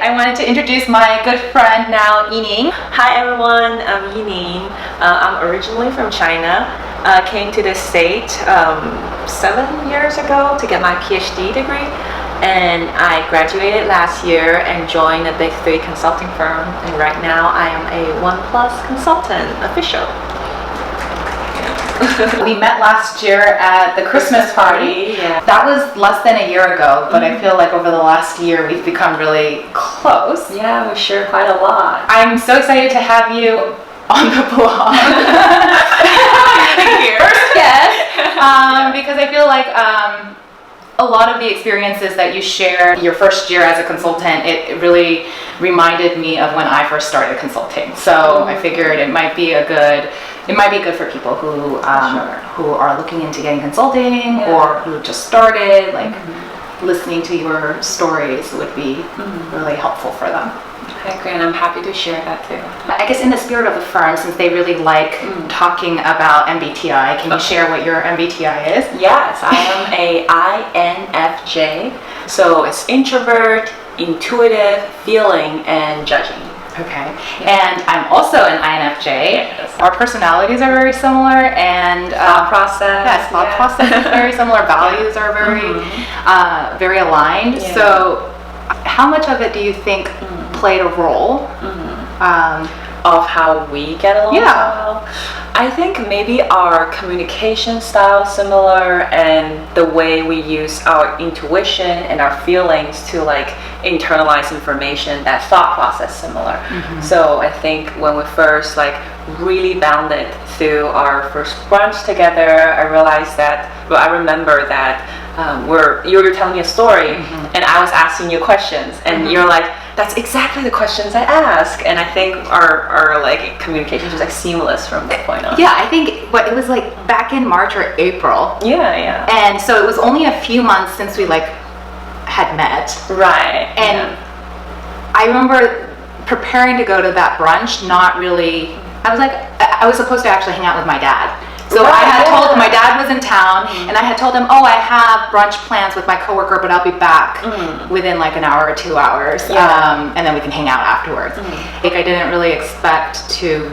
I wanted to introduce my good friend now, Yining. Hi everyone, I'm Yining. I'm originally from China. Came to this state 7 years ago to get my PhD degree, and I graduated last year and joined a big 3 consulting firm, and right now I am a 1+ consultant official. We met last year at the Christmas party. Yeah. That was less than a year ago, but I feel like over the last year we've become really close. Yeah, we share quite a lot. I'm so excited to have you on the blog. Thank you. First guest, because I feel like a lot of the experiences that you shared your first year as a consultant, it really reminded me of when I first started consulting. So I figured it might be good for people who are looking into getting consulting or who just started. Like listening to your stories would be really helpful for them. I agree, and I'm happy to share that too. I guess in the spirit of the firm, since they really like talking about MBTI, can you share what your MBTI is? Yes, I am a INFJ. So it's introvert, intuitive, feeling, and judging. Okay, and I'm also an INFJ. Yes. Our personalities are very similar, and Thought process. Yes, thought process is very similar. Values are very aligned. Yeah. So, how much of it do you think played a role Of how we get along? Yeah. I think maybe our communication style is similar, and the way we use our intuition and our feelings to like internalize information, that thought process similar. So I think when we first like really bonded through our first brunch together, I realized that, well, I remember that you were telling me a story and I was asking you questions, and you're like, that's exactly the questions I ask, and I think our like communication was like seamless from that point on. Yeah, I think it was like back in March or April. Yeah. And so it was only a few months since we like had met. Right. And I remember preparing to go to that brunch, not really. I was supposed to actually hang out with my dad. So I had told my dad was in town, and I had told him, oh, I have brunch plans with my coworker, but I'll be back within like an hour or 2 hours, and then we can hang out afterwards. Like I didn't really expect to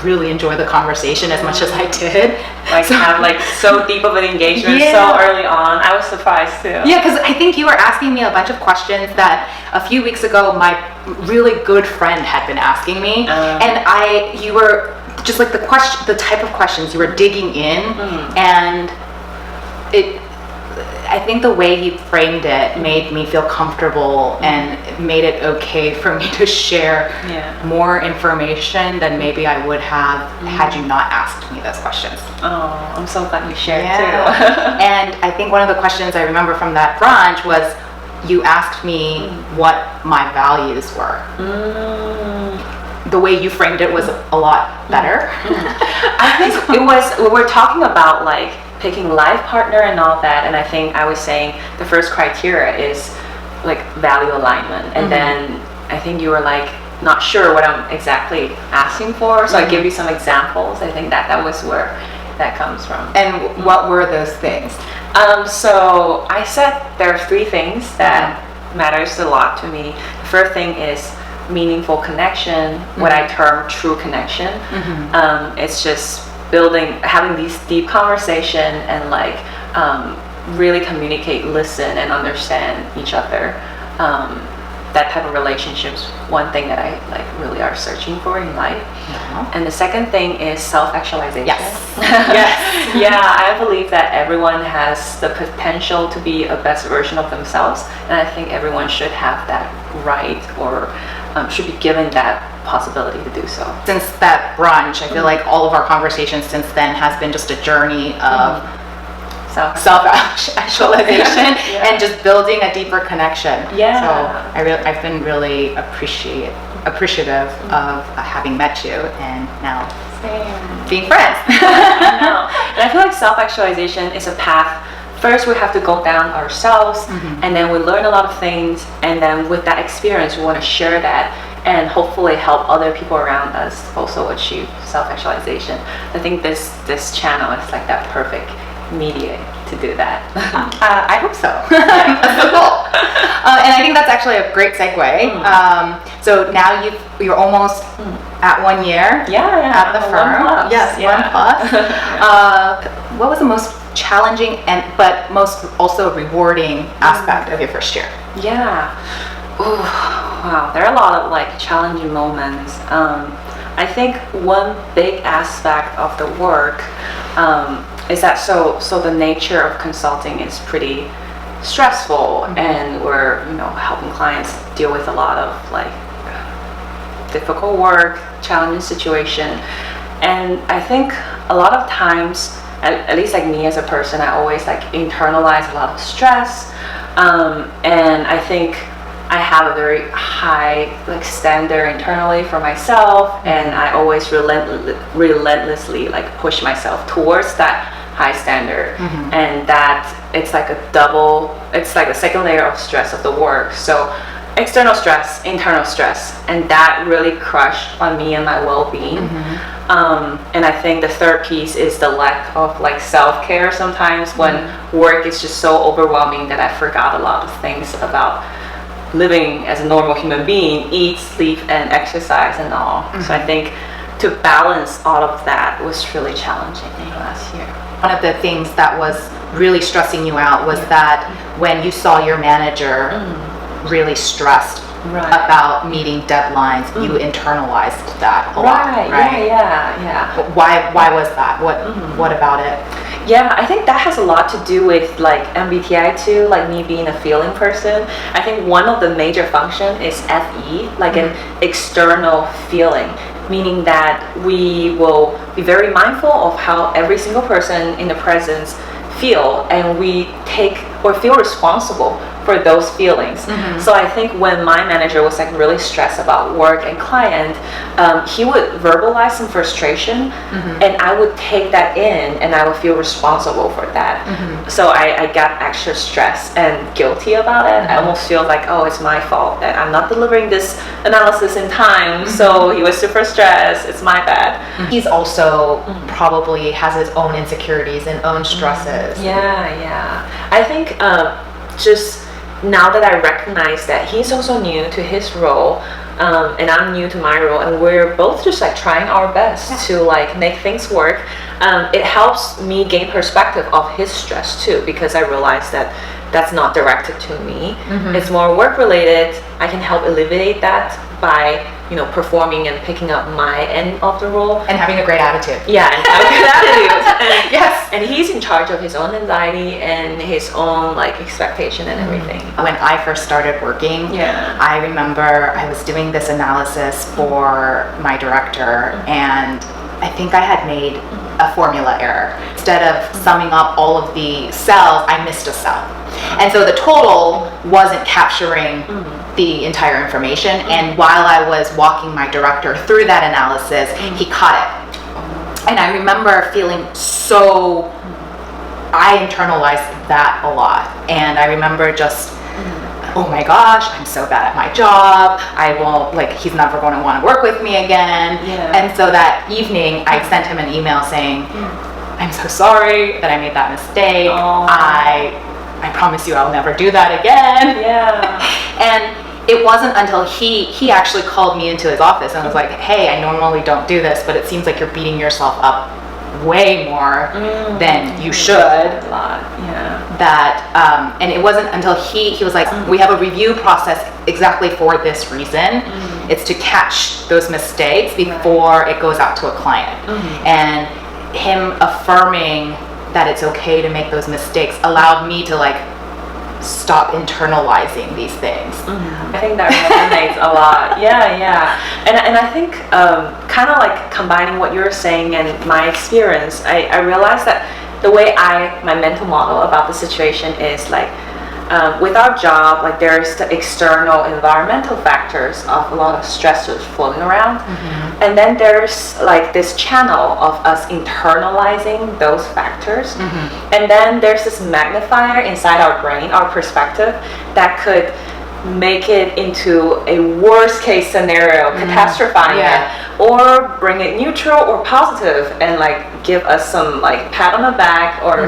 really enjoy the conversation as much as I did. Like have like so deep of an engagement so early on. I was surprised too. Yeah, because I think you were asking me a bunch of questions that a few weeks ago my really good friend had been asking me, and you were just like the type of questions you were digging in, and I think the way you framed it made me feel comfortable and made it okay for me to share more information than maybe I would have had you not asked me those questions. Oh, I'm so glad you shared too. And I think one of the questions I remember from that brunch was you asked me what my values were. The way you framed it was a lot better. I think we were talking about like picking life partner and all that, and I think I was saying the first criteria is like value alignment, and then I think you were like not sure what I'm exactly asking for, so I give you some examples. I think that was where that comes from. And what were those things? So I said there are 3 things that matters a lot to me. The first thing is meaningful connection, what I term true connection. It's just having these deep conversation and like really communicate, listen, and understand each other. That type of relationships, one thing that I like really are searching for in life. And the second thing is self-actualization. Yes. Yeah, I believe that everyone has the potential to be a best version of themselves, and I think everyone should have that right, or should be given that possibility to do so. Since that brunch, I feel like all of our conversations since then has been just a journey of self-actualization and just building a deeper connection. So I've been really appreciative of having met you, and now being friends. I know. And I feel like self-actualization is a path. First, we have to go down ourselves, and then we learn a lot of things, and then with that experience, we want to share that and hopefully help other people around us also achieve self-actualization. I think this channel is like that perfect medium to do that. I hope so. That's so cool. And I think that's actually a great segue. So now you're almost at 1 year at the firm. 1+. Yes, Yeah. 1+. What was the most challenging but most also rewarding aspect of your first year? Yeah. Ooh, wow. There are a lot of like challenging moments. I think one big aspect of the work is that so the nature of consulting is pretty stressful, and we're helping clients deal with a lot of like difficult work, challenging situation, and I think a lot of times, at least like me as a person, I always like internalize a lot of stress, and I think I have a very high like standard internally for myself, and I always relentlessly like push myself towards that high standard, and that it's like a second layer of stress of the work. So external stress, internal stress, and that really crushed on me and my well-being. And I think the third piece is the lack of like self-care sometimes, when work is just so overwhelming that I forgot a lot of things about living as a normal human being, eat, sleep, and exercise and all. So I think to balance all of that was really challenging last year. One of the things that was really stressing you out was that when you saw your manager really stressed about meeting deadlines, you internalized that a lot, right? Yeah. Why was that? What about it? Yeah, I think that has a lot to do with like MBTI too, like me being a feeling person. I think one of the major function is FE, like an external feeling, meaning that we will be very mindful of how every single person in the presence feel, and we take or feel responsible for those feelings. So I think when my manager was like really stressed about work and client, he would verbalize some frustration, and I would take that in and I would feel responsible for that. So I got extra stressed and guilty about it. I almost feel like, oh, it's my fault that I'm not delivering this analysis in time, so he was super stressed, it's my bad. He's also probably has his own insecurities and own stresses. Yeah. I think just now that I recognize that he's also new to his role, and I'm new to my role, and we're both just like trying our best to like make things work, it helps me gain perspective of his stress too, because I realize that that's not directed to me. It's more work related. I can help alleviate that by performing and picking up my end of the role And having a great attitude. and have a good attitude. And, Yes. and he's in charge of his own anxiety and his own like expectation and everything. When I first started working, I remember I was doing this analysis for my director, and I think I had made a formula error. Instead of summing up all of the cells, I missed a cell. And so the total wasn't capturing the entire information. And while I was walking my director through that analysis, he caught it. And I remember feeling I internalized that a lot. And I remember just, oh my gosh, I'm so bad at my job. I won't, he's never going to want to work with me again. And so that evening, I sent him an email saying, I'm so sorry that I made that mistake. I promise you I'll never do that again. And it wasn't until he actually called me into his office and was like, hey, I normally don't do this, but it seems like you're beating yourself up way more than you should. A lot. That and it wasn't until he was like, we have a review process exactly for this reason. It's to catch those mistakes before it goes out to a client. And him affirming that it's okay to make those mistakes allowed me to stop internalizing these things. I think that resonates a lot. And I think kind of combining what you're saying and my experience, I realized that the way my mental model about the situation is with our job, there's the external environmental factors of a lot of stressors floating around, and then there's this channel of us internalizing those factors, and then there's this magnifier inside our brain, our perspective, that could make it into a worst case scenario, catastrophizing it, or bring it neutral or positive and like give us some like pat on the back or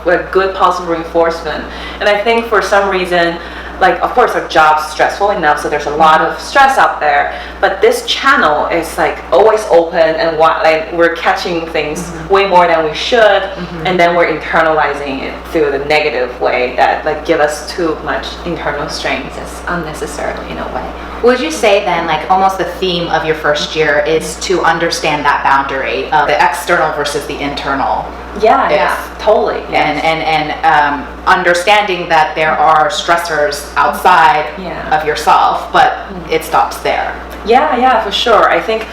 like good positive reinforcement. And I think for some reason, like of course our job's stressful enough, so there's a lot of stress out there, but this channel is like always open and like we're catching things way more than we should, and then we're internalizing it through the negative way that like give us too much internal strains unnecessarily in a way. Would you say then, like almost the theme of your first year is to understand that boundary of the external versus the internal? Yeah, totally. Yes. And understanding that there are stressors outside of yourself, but it stops there. Yeah, for sure. I think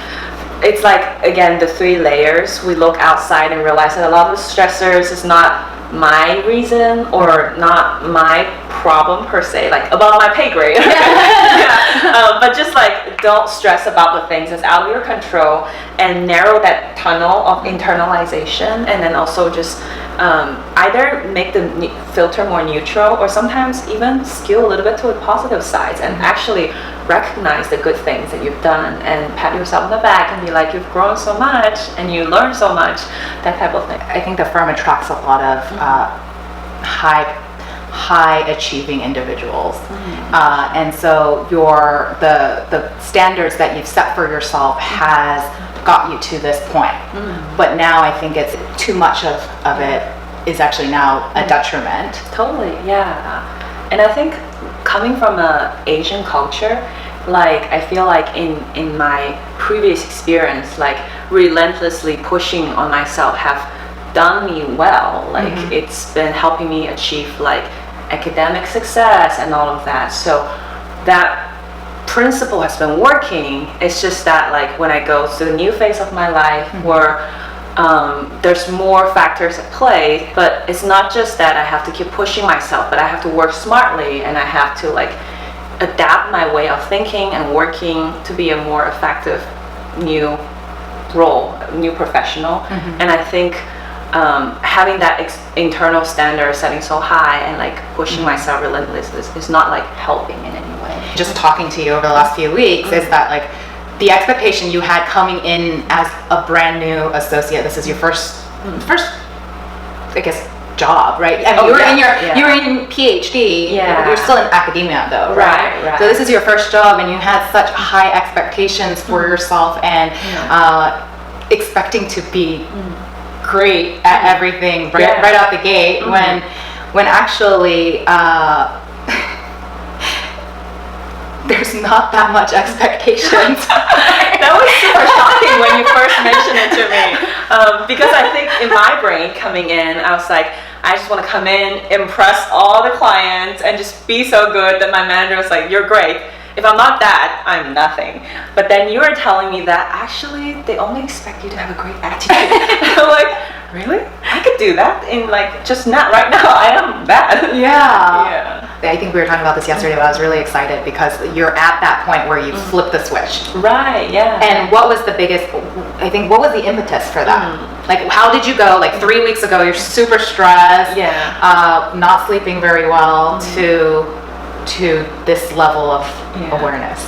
it's like, again, the 3 layers. We look outside and realize that a lot of the stressors is not my reason or not my problem per se, like above my pay grade. But just like don't stress about the things that's out of your control and narrow that tunnel of internalization, and then also just either make the filter more neutral or sometimes even skew a little bit to the positive sides and actually recognize the good things that you've done and pat yourself on the back and be like, you've grown so much and you learned so much, that type of thing. I think the firm attracts a lot of high achieving individuals, and so the standards that you've set for yourself has got you to this point, but now I think it's too much of it is actually now a detriment. Totally, yeah. And I think coming from a Asian culture, like I feel like in my previous experience, like relentlessly pushing on myself have done me well. Like it's been helping me achieve like academic success and all of that. So that principle has been working. It's just that like when I go to the new phase of my life where there's more factors at play, but it's not just that I have to keep pushing myself, but I have to work smartly and I have to like adapt my way of thinking and working to be a more effective new role, new professional. And I think having that internal standard setting so high and like pushing myself relentlessly is not like helping in any way. Just talking to you over the last few weeks is that like the expectation you had coming in as a brand new associate, this is your first I guess job, right? I mean, you were in PhD. You're still in academia though, right? So this is your first job and you had such high expectations for yourself and expecting to be great at everything right out the gate when actually there's not that much expectations. That was super shocking when you first mentioned it to me, because I think in my brain coming in, I was like, I just want to come in, impress all the clients, and just be so good that my manager was like, you're great. If I'm not that, I'm nothing. But then you were telling me that actually they only expect you to have a great attitude. I'm like, really? I could do that in like just not right now. I am that. Yeah. I think we were talking about this yesterday, but I was really excited because you're at that point where you flip the switch. Right, yeah. And what was the biggest, I think, what was the impetus for that? Like, how did you go, like 3 weeks ago, you're super stressed, not sleeping very well, to this level of awareness?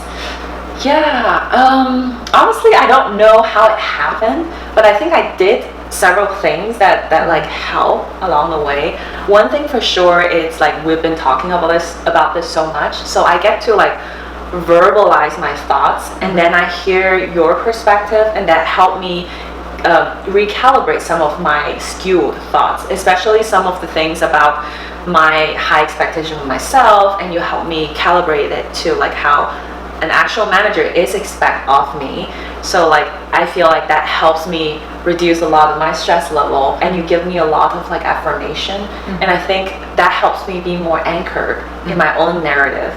Honestly, I don't know how it happened, but I think I did several things that like help along the way. One thing for sure is like we've been talking about this so much, so I get to like verbalize my thoughts, and then I hear your perspective, and that helped me recalibrate some of my skewed thoughts, especially some of the things about my high expectation of myself, and you help me calibrate it to like how an actual manager is expect of me. So like I feel like that helps me reduce a lot of my stress level, and you give me a lot of like affirmation, and I think that helps me be more anchored in my own narrative.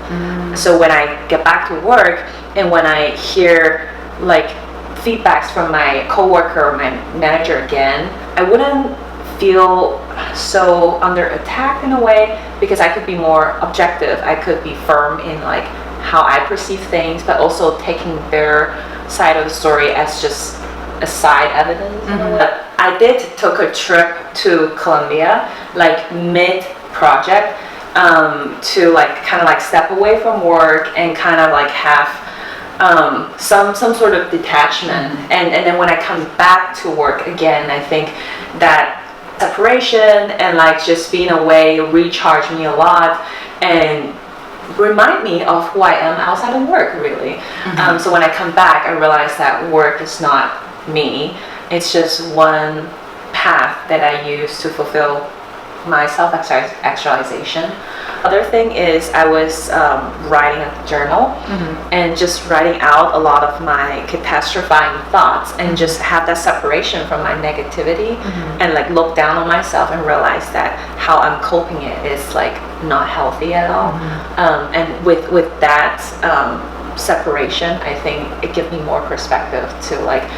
So when I get back to work and when I hear like feedbacks from my coworker or my manager again, I wouldn't feel so under attack in a way, because I could be more objective. I could be firm in like how I perceive things, but also taking their side of the story as just a side evidence. But I did took a trip to Colombia like mid project, to like kind of like step away from work and kind of like have some sort of detachment. And then when I come back to work again, I think that separation and like just being away recharge me a lot and remind me of who I am outside of work, really. So when I come back, I realize that work is not me. It's just one path that I use to fulfill my self-actualization. Other thing is I was writing a journal and just writing out a lot of my catastrophizing thoughts and just have that separation from my negativity and like look down on myself and realize that how I'm coping it is like not healthy at all. And with that separation, I think it gives me more perspective to like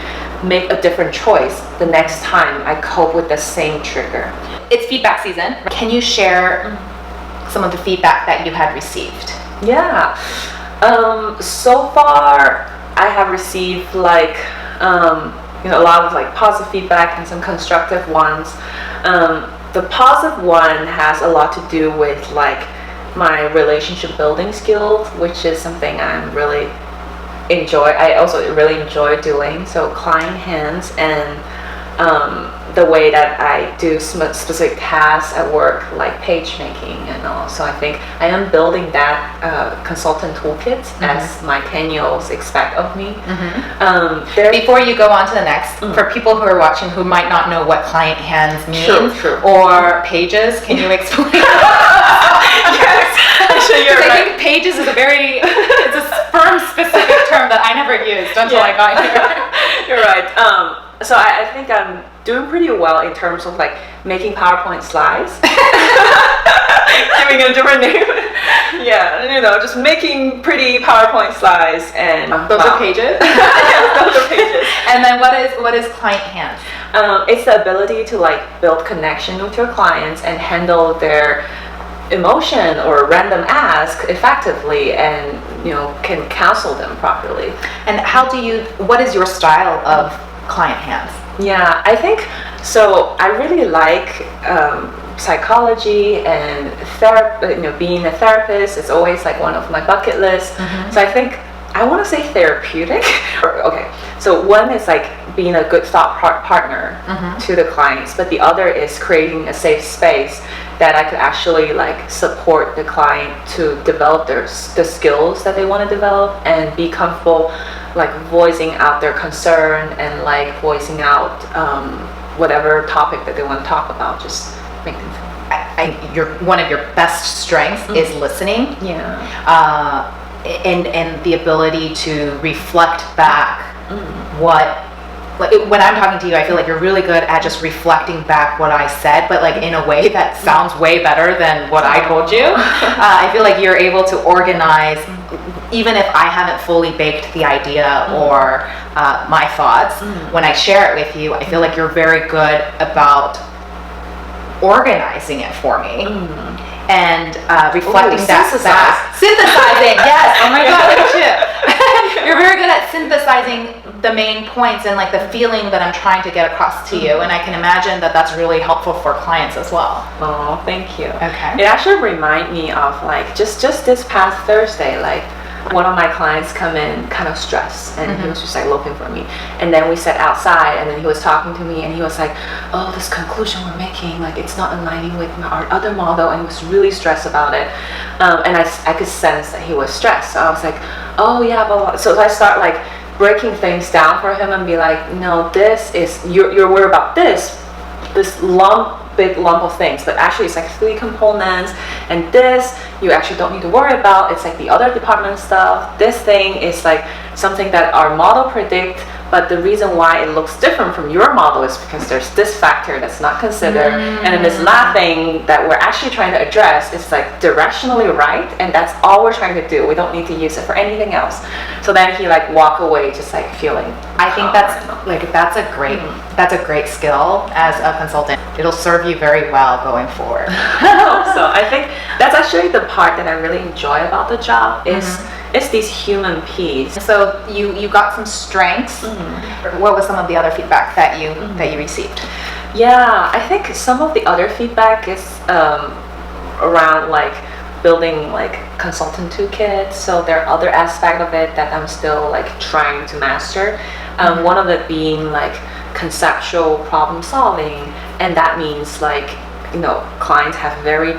make a different choice the next time I cope with the same trigger. It's feedback season. Can you share some of the feedback that you had received? Yeah. So far, I have received like a lot of like positive feedback and some constructive ones. The positive one has a lot to do with like my relationship building skills, which is something I'm really enjoy. I also really enjoy doing. So client hands and the way that I do specific tasks at work, like page making and all. So I think I am building that consultant toolkit as my Kenyos expect of me. Before you go on to the next, for people who are watching who might not know what client hands means Sure. or pages, can you explain? Yes, actually you're right. I think pages is it's a firm specific term that I never used until I got here. You're right. So I think I'm doing pretty well in terms of like making PowerPoint slides. Giving a different name. Yeah, just making pretty PowerPoint slides and those are pages. Yes, those are pages. And then what is client hands? It's the ability to like build connection with your clients and handle their emotion or random ask effectively and can counsel them properly. And what is your style of client hands? Yeah, I think so. I really like psychology and being a therapist is always like one of my bucket lists. So I think I want to say therapeutic. Okay, so one is like being a good thought partner to the clients, but the other is creating a safe space that I could actually like support the client to develop the skills that they want to develop and be comfortable like voicing out their concern and like voicing out whatever topic that they want to talk about. Just make them feel. One of your best strengths is listening. Yeah. And the ability to reflect back when I'm talking to you, I feel like you're really good at just reflecting back what I said, but like in a way that sounds way better than what I told you. I feel like you're able to organize, even if I haven't fully baked the idea or my thoughts, when I share it with you, I feel like you're very good about organizing it for me. And reflecting that back. Synthesizing, yes. Oh my God, look at you. You're very good at synthesizing the main points and like the feeling that I'm trying to get across to you. And I can imagine that that's really helpful for clients as well. Oh, thank you. Okay. It actually reminded me of like just this past Thursday, like one of my clients come in kind of stressed and he was just like looking for me, and then we sat outside and then he was talking to me and he was like, oh, this conclusion we're making, like it's not aligning with our other model, and he was really stressed about it. And I could sense that he was stressed, so I was like, oh yeah, blah. So I start like breaking things down for him and be like, no, this is you're worried about this big lump of things, but actually it's like 3 components, and this you actually don't need to worry about. It's like the other department stuff. This thing is like something that our model predict, but the reason why it looks different from your model is because there's this factor that's not considered, and then this last thing that we're actually trying to address is like directionally right, and that's all we're trying to do. We don't need to use it for anything else. So then he like walk away just like feeling. I think that's a great skill as a consultant. It'll serve you very well going forward. So I think that's actually the part that I really enjoy about the job is it's these human piece. So you got some strengths. What was some of the other feedback that you received? Yeah, I think some of the other feedback is around like building like consultant toolkits, so there are other aspects of it that I'm still like trying to master. One of it being like conceptual problem solving, and that means like, you know, clients have very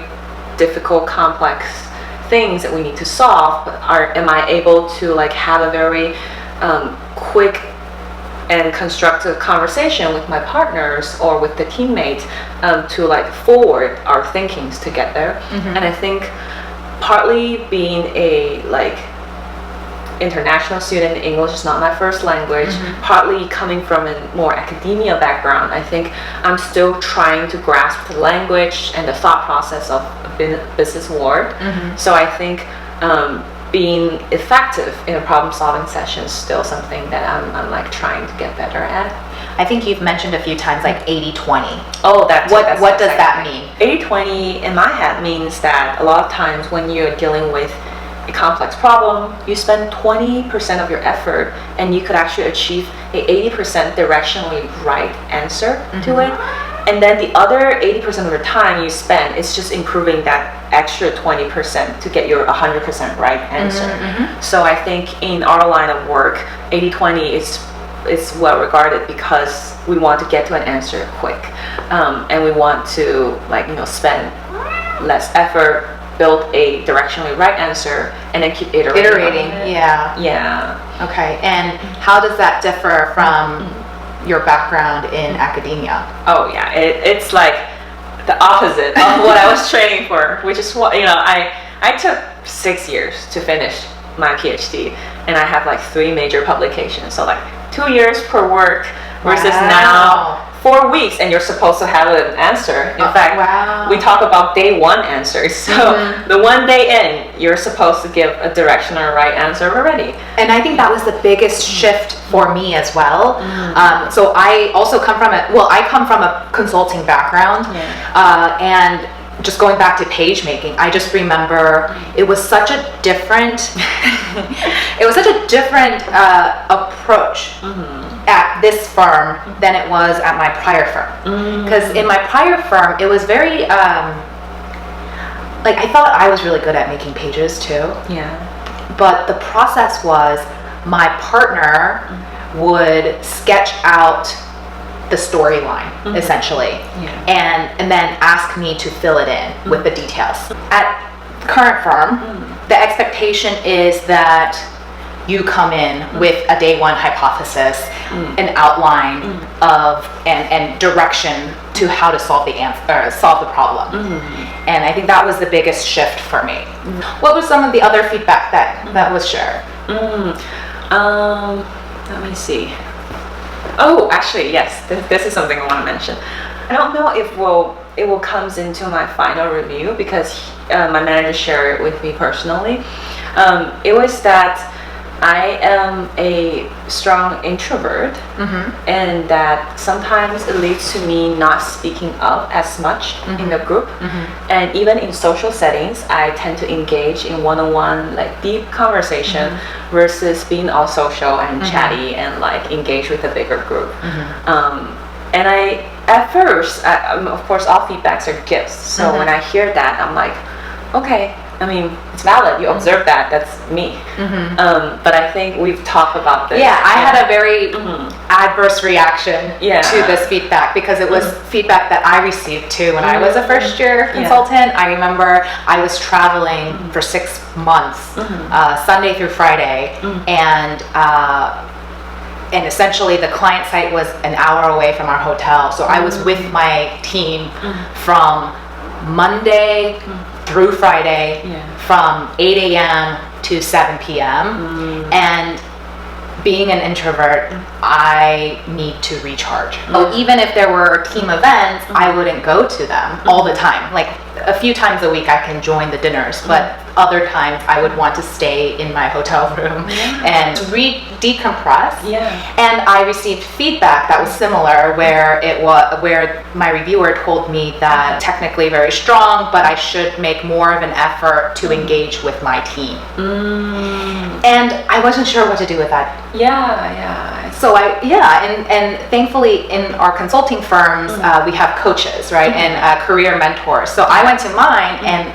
difficult, complex things that we need to solve, but am I able to like have a very quick and constructive conversation with my partners or with the teammates to like forward our thinkings to get there. And I think partly being a like international student, English is not my first language, partly coming from a more academia background, I think I'm still trying to grasp the language and the thought process of a business world. So I think being effective in a problem solving session is still something that I'm like trying to get better at. I think you've mentioned a few times like 80-20. Oh, that's what does that mean? 80-20 in my head means that a lot of times when you're dealing with a complex problem, you spend 20% of your effort and you could actually achieve a 80% directionally right answer to it. And then the other 80% of your time you spend is just improving that extra 20% to get your 100% right answer. So I think in our line of work, 80-20 is well regarded because we want to get to an answer quick, and we want to like, you know, spend less effort, build a directionally right answer, and then keep iterating. Yeah. Okay. And how does that differ from your background in academia? Oh yeah, it's like the opposite of what I was training for, which is what, you know, I took 6 years to finish my PhD, and I have like 3 major publications, so like 2 years per work versus now 4 weeks, and you're supposed to have an answer. In fact, we talk about day 1 answers. So the 1 day in, you're supposed to give a directional right answer already. And I think that was the biggest shift for me as well. So I also come from a consulting background, and just going back to page making, I just remember it was such a different approach at this firm than it was at my prior firm. Because in my prior firm, it was very like, I thought I was really good at making pages too. But the process was my partner would sketch out the storyline essentially, and then ask me to fill it in with the details. At current firm, the expectation is that you come in with a day 1 hypothesis, an outline of and direction to how to solve the problem. And I think that was the biggest shift for me. What was some of the other feedback that was shared? Let me see. Oh, actually, yes. This is something I want to mention. I don't know if it will comes into my final review because my manager shared it with me personally. It was that I am a strong introvert, and that sometimes it leads to me not speaking up as much in the group. And even in social settings, I tend to engage in one-on-one, like deep conversation versus being all social and chatty and like engage with a bigger group. And at first, of course, all feedbacks are gifts. So when I hear that, I'm like, okay, I mean, it's valid. You observe that. That's me. But I think we've talked about this. Yeah, I had a very adverse reaction to this feedback because it was feedback that I received too when I was a first-year consultant. I remember I was traveling for 6 months, Sunday through Friday, and essentially the client site was an hour away from our hotel. So I was with my team from Monday through Friday, from 8 a.m. to 7 p.m. And being an introvert, I need to recharge. Even if there were team events, I wouldn't go to them all the time. Like a few times a week I can join the dinners, but other times I would want to stay in my hotel room and decompress. And I received feedback that was similar, where my reviewer told me that technically very strong, but I should make more of an effort to engage with my team. And I wasn't sure what to do with that. So and thankfully in our consulting firms, we have coaches, right, and career mentors. So I went to mine, and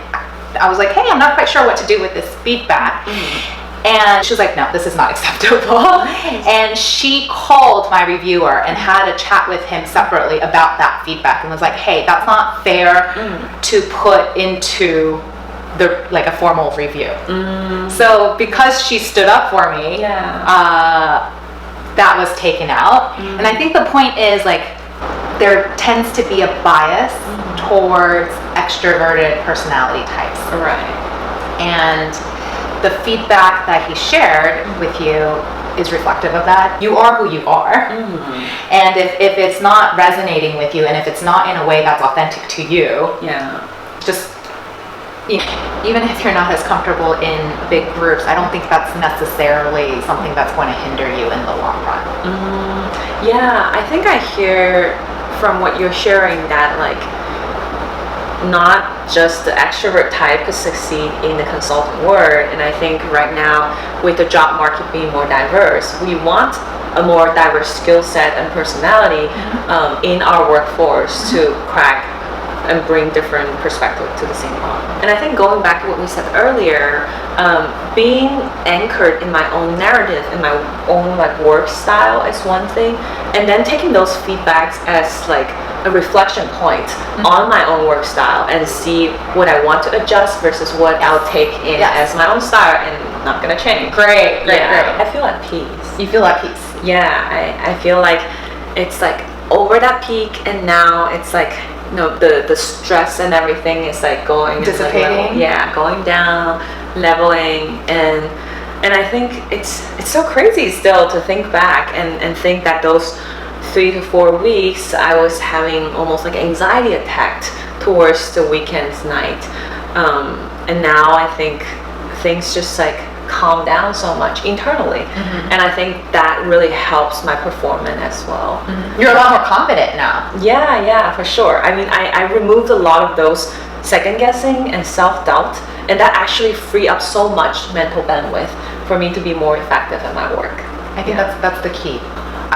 I was like, hey, I'm not quite sure what to do with this feedback. And she was like, no, this is not acceptable. And she called my reviewer and had a chat with him separately about that feedback and was like, hey, that's not fair to put into a formal review. So because she stood up for me, that was taken out. And I think the point is, like, there tends to be a bias towards extroverted personality types. Right. And the feedback that he shared with you is reflective of that. You are who you are. And if it's not resonating with you, and if it's not in a way that's authentic to you, just, even if you're not as comfortable in big groups, I don't think that's necessarily something that's going to hinder you in the long run. Yeah, I think I hear from what you're sharing that, like, not just the extrovert type could succeed in the consulting world. And I think right now, with the job market being more diverse, we want a more diverse skill set and personality in our workforce to crack and bring different perspectives to the same problem. And I think going back to what we said earlier, being anchored in my own narrative, in my own work style is one thing, and then taking those feedbacks as like a reflection point on my own work style and see what I want to adjust versus what I'll take in as my own style and not gonna change. Great. I feel at peace. You feel at peace. Yeah, I feel like it's like over that peak, and now it's like, the stress and everything is like going dissipating. Going down, leveling, and I think it's so crazy still to think back and think that those 3 to 4 weeks I was having almost like anxiety attack towards the weekend's night, and now I think things just like calm down so much internally, and I think that really helps my performance as well. You're a lot more confident now. Yeah, for sure. I mean, I removed a lot of those second guessing and self-doubt, and that actually free up so much mental bandwidth for me to be more effective at my work. I think that's the key.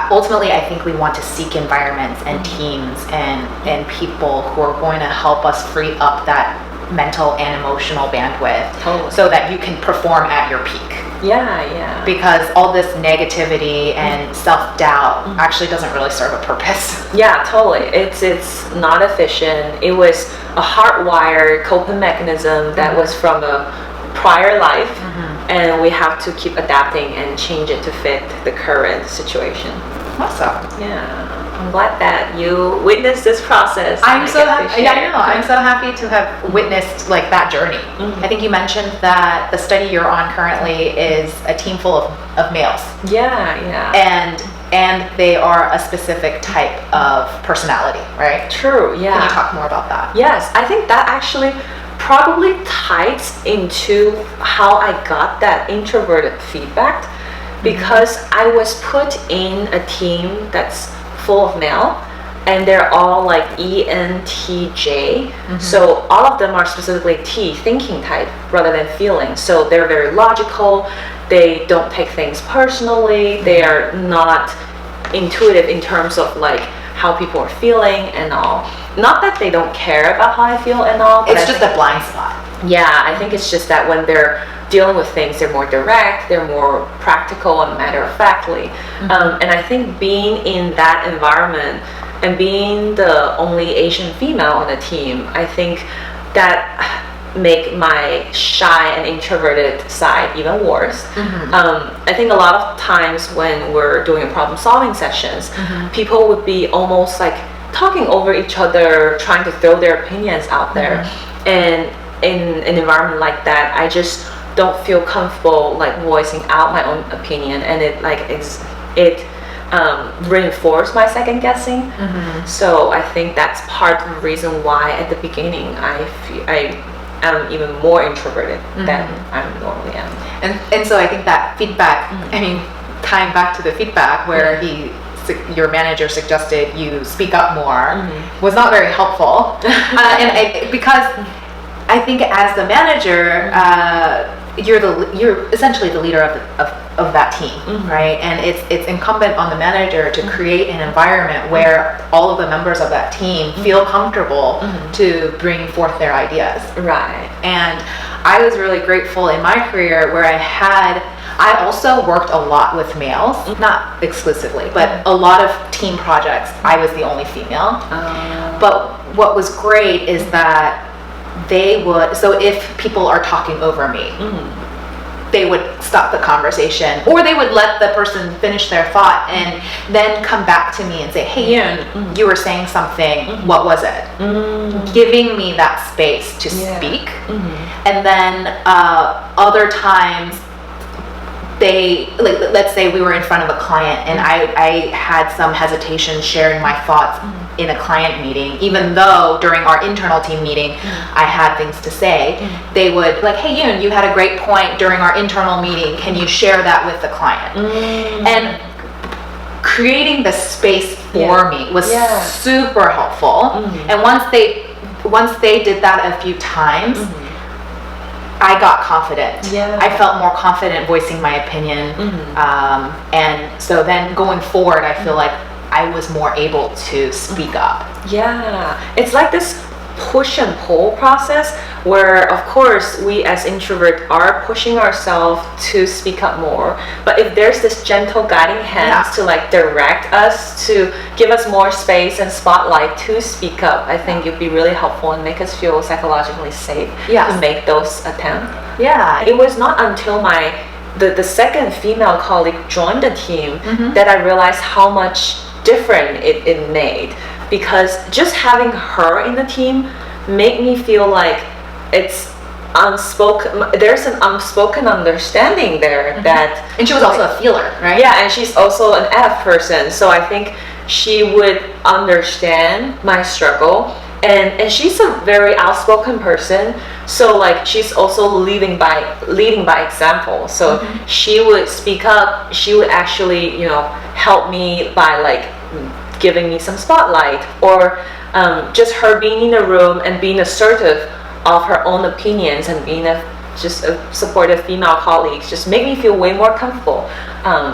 Ultimately, I think we want to seek environments and teams and people who are going to help us free up that mental and emotional bandwidth, so that you can perform at your peak. Yeah. Because all this negativity and self-doubt actually doesn't really serve a purpose. Yeah, totally. It's not efficient. It was a hardwired coping mechanism that was from a prior life, and we have to keep adapting and change it to fit the current situation. Awesome. Yeah. I'm glad that you witnessed this process. I'm so happy. Yeah, I know. I'm so happy to have witnessed like that journey. I think you mentioned that the study you're on currently is a team full of males. Yeah. And they are a specific type of personality, right? True. Yeah. Can you talk more about that? Yes, I think that actually probably ties into how I got that introverted feedback, because I was put in a team that's full of male, and they're all like ENTJ. So all of them are specifically T, thinking type rather than feeling. So they're very logical. They don't take things personally. They are not intuitive in terms of like how people are feeling and all. Not that they don't care about how I feel and all. It's just a blind spot. Yeah, I think it's just that when they're dealing with things, they're more direct, they're more practical and matter-of-factly. And I think being in that environment and being the only Asian female on the team, I think that make my shy and introverted side even worse. I think a lot of times when we're doing problem-solving sessions, people would be almost like talking over each other, trying to throw their opinions out there. And in an environment like that, I just don't feel comfortable like voicing out my own opinion, and it reinforced my second guessing. So I think that's part of the reason why at the beginning I am even more introverted than I normally am. And so I think that feedback, I mean, tying back to the feedback where your manager suggested you speak up more, was not very helpful. Because I think as the manager, you're essentially the leader of of that team, right? And it's incumbent on the manager to create an environment where all of the members of that team feel comfortable to bring forth their ideas. Right. And I was really grateful in my career where I also worked a lot with males, not exclusively, but a lot of team projects, I was the only female. But what was great is that so if people are talking over me, they would stop the conversation, or they would let the person finish their thought and then come back to me and say, hey Yoon, you were saying something, what was it? Giving me that space to speak. And then other times, let's say we were in front of a client and I had some hesitation sharing my thoughts in a client meeting, even though during our internal team meeting I had things to say. They would like, hey Yoon, you had a great point during our internal meeting, can you share that with the client? And creating the space for me was super helpful. And once they did that a few times, I got confident. I felt more confident voicing my opinion. And so then going forward, I feel like I was more able to speak up. Yeah, it's like this push and pull process where of course we as introverts are pushing ourselves to speak up more, but if there's this gentle guiding hands to like direct us, to give us more space and spotlight to speak up, I think it'd be really helpful and make us feel psychologically safe to make those attempts. It was not until the second female colleague joined the team that I realized how much different it made, because just having her in the team made me feel like it's unspoken, there's an unspoken understanding there that, and she was also a feeler, right? And she's also an F person, so I think she would understand my struggle, and she's a very outspoken person, so like she's also leading by example, so she would speak up, she would actually, you know, help me by like giving me some spotlight, or just her being in the room and being assertive of her own opinions and being just a supportive female colleague just made me feel way more comfortable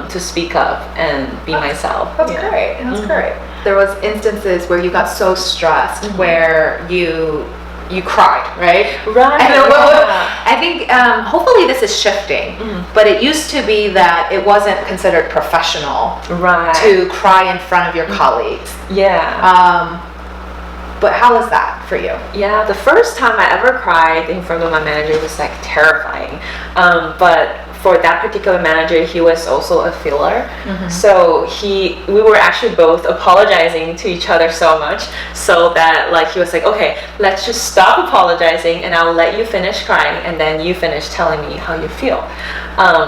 to speak up and be myself. That's great. That's great. There was instances where you got so stressed where you cried, right? Right. I think hopefully this is shifting, but it used to be that it wasn't considered professional to cry in front of your colleagues. But how was that for you? Yeah, the first time I ever cried in front of my manager was like terrifying. But for that particular manager, he was also a feeler. So we were actually both apologizing to each other so much, so that like he was like, okay, let's just stop apologizing and I'll let you finish crying and then you finish telling me how you feel.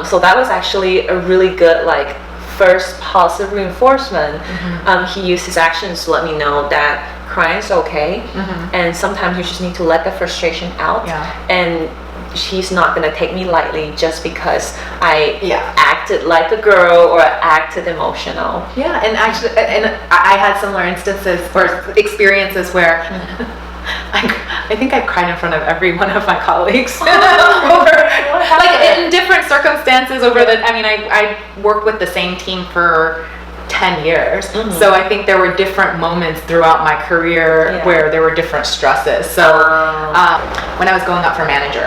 So that was actually a really good like first positive reinforcement. He used his actions to let me know that crying is okay, and sometimes you just need to let the frustration out, and he's not going to take me lightly just because I acted like a girl or acted emotional. And actually, and I had similar instances or experiences where I think I cried in front of every one of my colleagues like in different circumstances I worked with the same team for 10 years. So I think there were different moments throughout my career where there were different stresses. So when I was going up for manager,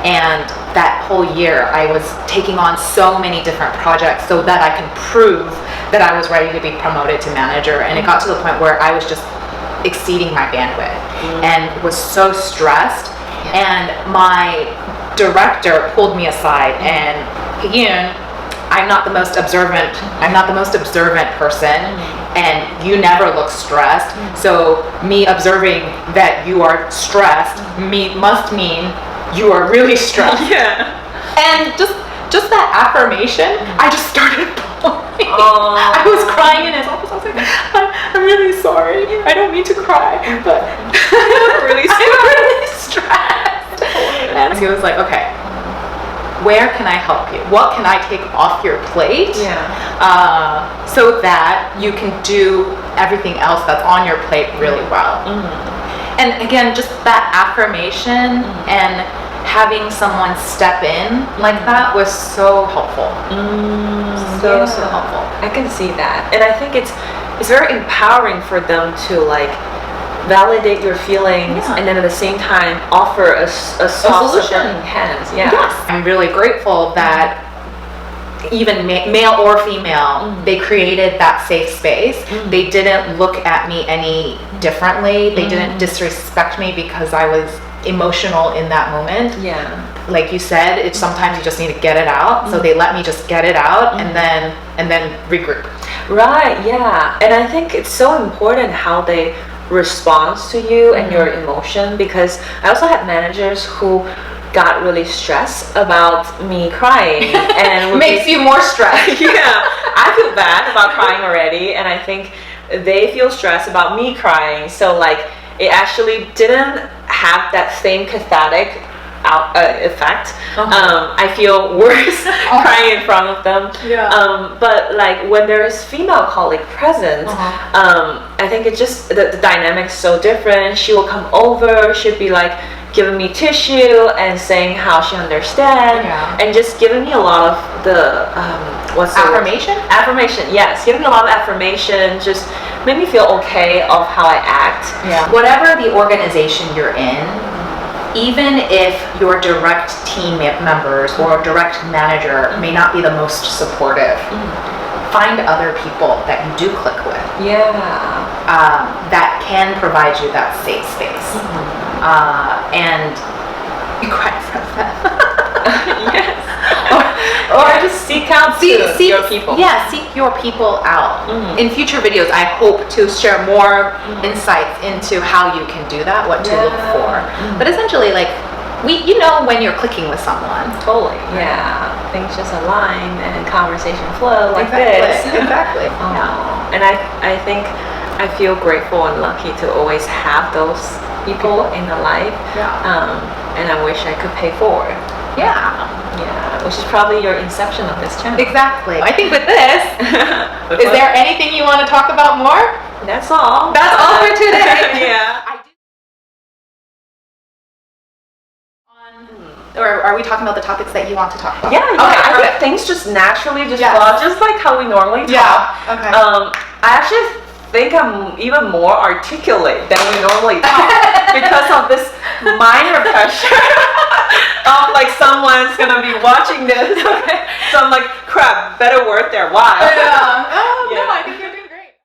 and that whole year I was taking on so many different projects so that I can prove that I was ready to be promoted to manager, and it got to the point where I was just exceeding my bandwidth and was so stressed, and my director pulled me aside and, Yoon, I'm not the most observant person, and you never look stressed. So me observing that you are stressed must mean you are really stressed. And just that affirmation, I just started bawling. I was crying in his office. I was like, I'm really sorry. I don't mean to cry, but I'm really stressed. And he was like, okay, where can I help you? What can I take off your plate so that you can do everything else that's on your plate really well? And again, just that affirmation and having someone step in like that was so helpful. So helpful. I can see that, and I think it's very empowering for them to like validate your feelings, and then at the same time offer a soft supporting hands. Yeah. Yes. I'm really grateful that even male or female, they created that safe space. They didn't look at me any differently. They didn't disrespect me because I was emotional in that moment. Yeah. Like you said, it's sometimes you just need to get it out. So they let me just get it out and then regroup. Right, yeah. And I think it's so important how they respond to you and your emotion, because I also had managers who got really stressed about me crying and makes you more stressed. Yeah, I feel bad about crying already, and I think they feel stressed about me crying. So like it actually didn't have that same cathartic effect. I feel worse crying in front of them. But like when there is female colleague present, I think it's just the dynamic's so different. She will come over, she'll be like giving me tissue and saying how she understands, and just giving me a lot of the affirmation, yes, giving me a lot of affirmation, just made me feel okay of how I act. Whatever the organization you're in, even if your direct team members or direct manager may not be the most supportive, find other people that you do click with. That can provide you that safe space. And you cry in front of them. Yes. Or just seek out your people. Yeah, seek your people out. In future videos, I hope to share more insights into how you can do that, what to look for. But essentially, like, you know when you're clicking with someone. Totally, yeah. Things just align and conversation flow like this. Exactly. And I think I feel grateful and lucky to always have those people in the life. And I wish I could pay forward. Which is probably your inception of this channel. Exactly. I think with this, is there anything you want to talk about more? That's all. That's all for today. Or are we talking about the topics that you want to talk about? I think things just naturally flow, just like how we normally talk. I actually think I'm even more articulate than we normally talk because of this minor pressure of like someone's gonna be watching this. So I'm like, crap, better word there. Why?